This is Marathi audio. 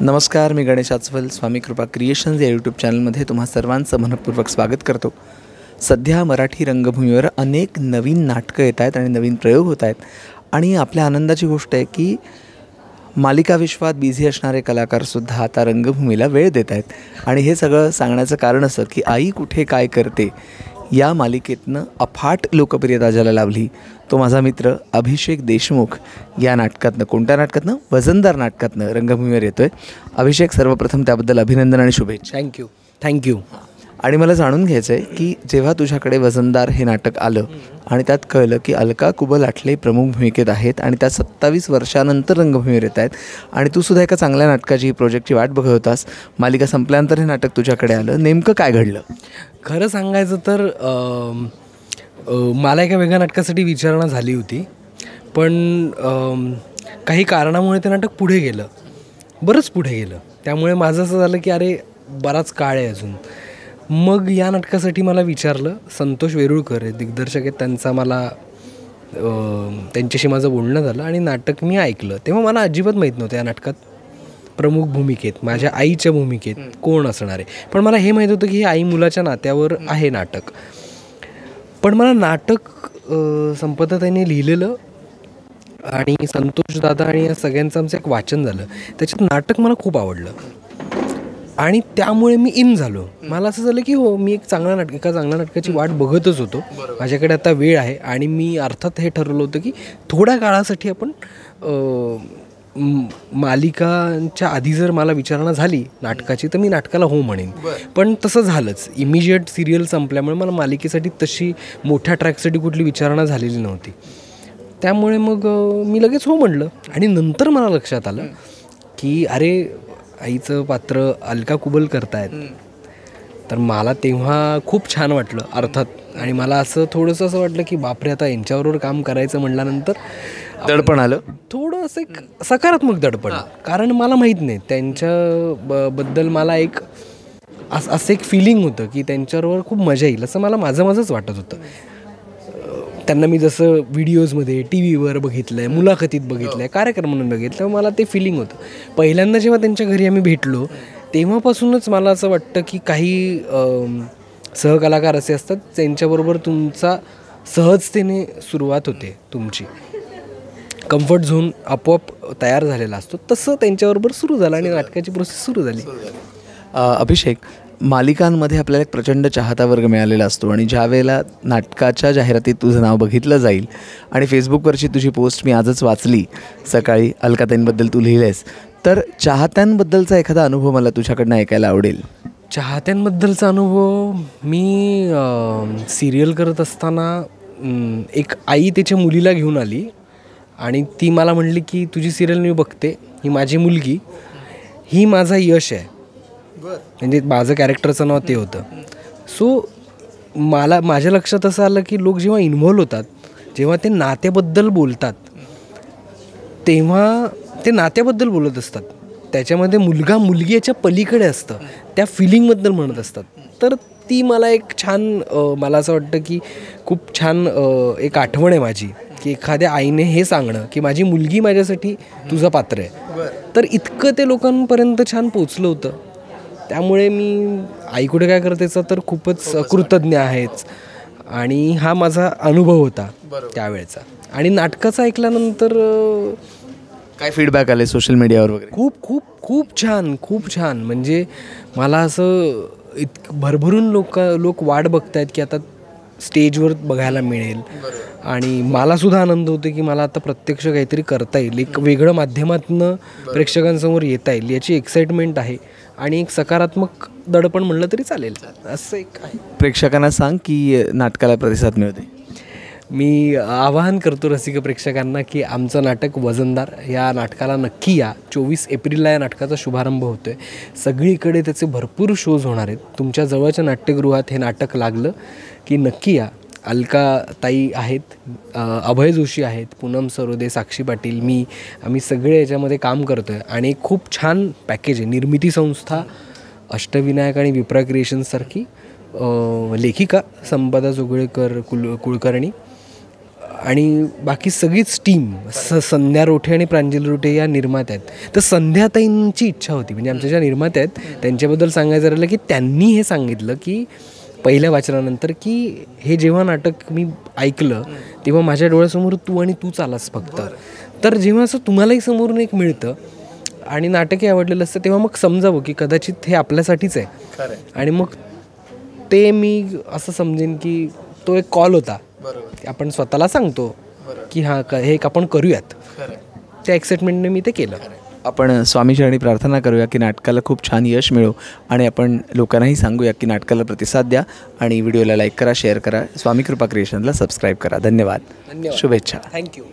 नमस्कार, मी गणेश आचवल. स्वामी कृपा क्रिएशन्स या यूट्यूब चॅनलमध्ये तुम्हा सर्वांचं मनपूर्वक स्वागत करतो. सध्या मराठी रंगभूमीवर अनेक नवीन नाटकं येत आहेत आणि नवीन प्रयोग होत आहेत आणि आपल्या आनंदाची गोष्ट आहे की मालिका विश्वात बिझी असणारे कलाकारसुद्धा आता रंगभूमीला वेळ देत आहेत. आणि हे सगळं सांगण्याचं कारण असं की आई कुठे काय करते या मालिकेतनं अफाट लोकप्रियता ज्याला लाभली तो माझा मित्र अभिषेक देशमुख या नाटकातनं, कोणत्या नाटकातनं, वजनदार नाटकातनं रंगभूमीवर येतो आहे. अभिषेक, सर्वप्रथम त्याबद्दल अभिनंदन आणि शुभेच्छा. थँक्यू. आणि मला जाणून घ्यायचं आहे की जेव्हा तुझ्याकडे वजनदार हे नाटक आलं आणि त्यात कळलं की अलका कुबल आठले प्रमुख भूमिकेत आहेत आणि त्या 27 वर्षानंतर रंगभूमीवर येत आहेत आणि तू सुद्धा एका चांगल्या नाटकाची, प्रोजेक्टची वाट बघत होतास, मालिका संपल्यानंतर हे नाटक तुझ्याकडे आलं, नेमकं काय घडलं? खरं सांगायचं तर मला एका वेगळ्या नाटकासाठी विचारणा झाली होती, पण काही कारणामुळे ते नाटक पुढे गेलं, बरंच पुढे गेलं. त्यामुळे माझं असं झालं की अरे बराच काळ आहे अजून. मग या नाटकासाठी मला विचारलं. संतोष वेरूळकर हे दिग्दर्शक आहेत, त्यांच्याशी माझं बोलणं झालं आणि नाटक मी ऐकलं. तेव्हा मला अजिबात माहीत नव्हतं या नाटकात प्रमुख भूमिकेत, माझ्या आईच्या भूमिकेत कोण असणार आहे. पण मला हे माहीत होतं की हे आई मुलाच्या नात्यावर आहे नाटक. पण मला नाटक संपदाताईंनी लिहिलेलं आणि संतोष दादा आणि या सगळ्यांचं आमचं एक वाचन झालं. त्याच्यात नाटक मला खूप आवडलं आणि त्यामुळे मी इन झालो. मला असं झालं की हो, मी एका चांगल्या नाटकाची वाट बघतच होतो. माझ्याकडे आता वेळ आहे आणि मी अर्थात हे ठरवलं होतं की थोड्या काळासाठी आपण मालिकांच्या आधी जर मला विचारणा झाली नाटकाची तर मी नाटकाला हो म्हणेन. पण तसं झालंच. इमिजिएट सिरियल संपल्यामुळे मला मालिकेसाठी तशी मोठ्या ट्रॅकसाठी कुठली विचारणा झालेली नव्हती. त्यामुळे मग मी लगेच हो म्हणलं. आणि नंतर मला लक्षात आलं की अरे आईचं पात्र अलका कुबल करतायत. तर मला तेव्हा खूप छान वाटलं अर्थात. आणि मला असं थोडंसं असं वाटलं की बापरे, आता यांच्याबरोबर काम करायचं म्हटल्यानंतर दडपण आलं, थोडं असं एक सकारात्मक दडपण. कारण मला माहीत नाही त्यांच्याबद्दल मला एक असं एक फिलिंग होतं की त्यांच्याबरोबर खूप मजा येईल असं मला माझंच वाटत होतं. त्यांना मी जसं व्हिडिओजमध्ये, टी व्हीवर बघितलं आहे, मुलाखतीत बघितलं आहे, कार्यक्रमांना बघितलं, मला ते फिलिंग होतं. पहिल्यांदा जेव्हा त्यांच्या घरी आम्ही भेटलो तेव्हापासूनच मला असं वाटतं की काही सहकलाकार असे असतात त्यांच्याबरोबर तुमचा सहजतेने सुरुवात होते, तुमची कम्फर्ट झोन आपोआप तयार झालेला असतो. तसं त्यांच्याबरोबर सुरू झालं आणि नाटकाची प्रोसेस सुरू झाली. अभिषेक, मालिकांमध्ये आपल्याला एक प्रचंड चाहता वर्ग मिळालेला असतो आणि ज्या वेळेला नाटकाच्या जाहिरातीत तुझं नाव बघितलं जाईल आणि फेसबुकवरची तुझी पोस्ट मी आजच वाचली सकाळी, अलकाताईंबद्दल तू लिहिलेस, तर चाहत्यांबद्दलचा एखादा अनुभव मला तुझ्याकडनं ऐकायला आवडेल. चाहत्यांबद्दलचा अनुभव, मी सिरियल करत असताना एक आई त्याच्या मुलीला घेऊन आली आणि ती मला म्हणली की तुझी सिरियल मी बघते, ही माझी मुलगी, ही माझा यश आहे. म्हणजे माझं कॅरेक्टरचं नाव ते होतं. सो माझ्या लक्षात असं आलं की लोक जेव्हा इन्व्हॉल्व होतात, जेव्हा ते नात्याबद्दल बोलतात, तेव्हा ते नात्याबद्दल बोलत असतात. त्याच्यामध्ये मुलगा मुलगी याच्या पलीकडे असतं, त्या फिलिंगबद्दल म्हणत असतात. तर ती मला एक छान, मला असं वाटतं की खूप छान एक आठवण आहे माझी की एखाद्या आईने हे सांगणं की माझी मुलगी माझ्यासाठी तुझं पात्र आहे. तर इतकं ते लोकांपर्यंत छान पोचलं होतं. त्यामुळे मी आई कुठे काय करतेचा तर खूपच कृतज्ञ आहेच. आणि हा माझा अनुभव होता त्यावेळेचा. आणि नाटकाचं ऐकल्यानंतर काय फीडबॅक आले सोशल मीडियावर वगैरे? खूप खूप खूप छान. म्हणजे मला असं भरभरून लोक वाट बघत आहेत की आता स्टेजवर बघायला मिळेल. आणि मलासुद्धा आनंद होतो की मला आता प्रत्यक्ष काहीतरी करता येईल, एक वेगळं माध्यमातनं प्रेक्षकांसमोर येता येईल याची एक्साइटमेंट आहे. आणि एक सकारात्मक दडपण म्हणलं तरी चालेल, असं एक आहे. प्रेक्षकांना सांग की नाटकाला प्रतिसाद मिळते. मी आवाहन करतो रसिक प्रेक्षकांना की आमचं नाटक वजनदार या नाटकाला नक्की या. 24 एप्रिलला या नाटकाचा शुभारंभ होतो आहे. सगळीकडे त्याचे भरपूर शोज होणार आहेत. तुमच्या जवळच्या नाट्यगृहात हे नाटक लागलं की नक्की या. अलका ताई आहेत, अभय जोशी आहेत, पूनम सरोदे, साक्षी पाटील, आम्ही सगळे याच्यामध्ये काम करतो आहे. आणि खूप छान पॅकेज आहे. निर्मिती संस्था अष्टविनायक आणि विप्रा क्रिएशन्ससारखी, लेखिका संपदा जोगळेकर कुलकर्णी आणि बाकी सगळीच टीम संध्या रोठे आणि प्रांजल रोठे या निर्मात्या आहेत. तर संध्याताईंची इच्छा होती, म्हणजे आमच्या ज्या निर्मात्या आहेत त्यांच्याबद्दल सांगायचं राहिलं की त्यांनी हे सांगितलं की पहिल्या वाचनानंतर की हे जेव्हा नाटक मी ऐकलं तेव्हा माझ्या डोळ्यासमोर तू आणि तूच आलास फक्त. तर जेव्हा असं तुम्हालाही समोरून एक मिळतं आणि नाटकही आवडलेलं असतं तेव्हा मग समजावं की कदाचित हे आपल्यासाठीच आहे. आणि मग ते मी असं समजेन की तो एक कॉल होता, आपण स्वतःला सांगतो की हां हे एक आपण करूयात. त्या एक्साइटमेंटने मी ते केलं. आपण स्वामीचरणी प्रार्थना करूया की नाटकाला खूप छान यश मिळो आणि आपण लोकांनाही सांगूया की नाटकाला प्रतिसाद द्या आणि व्हिडिओला लाईक करा, शेअर करा, स्वामी कृपा क्रिएशनला सबस्क्राईब करा. धन्यवाद. शुभेच्छा. थँक्यू.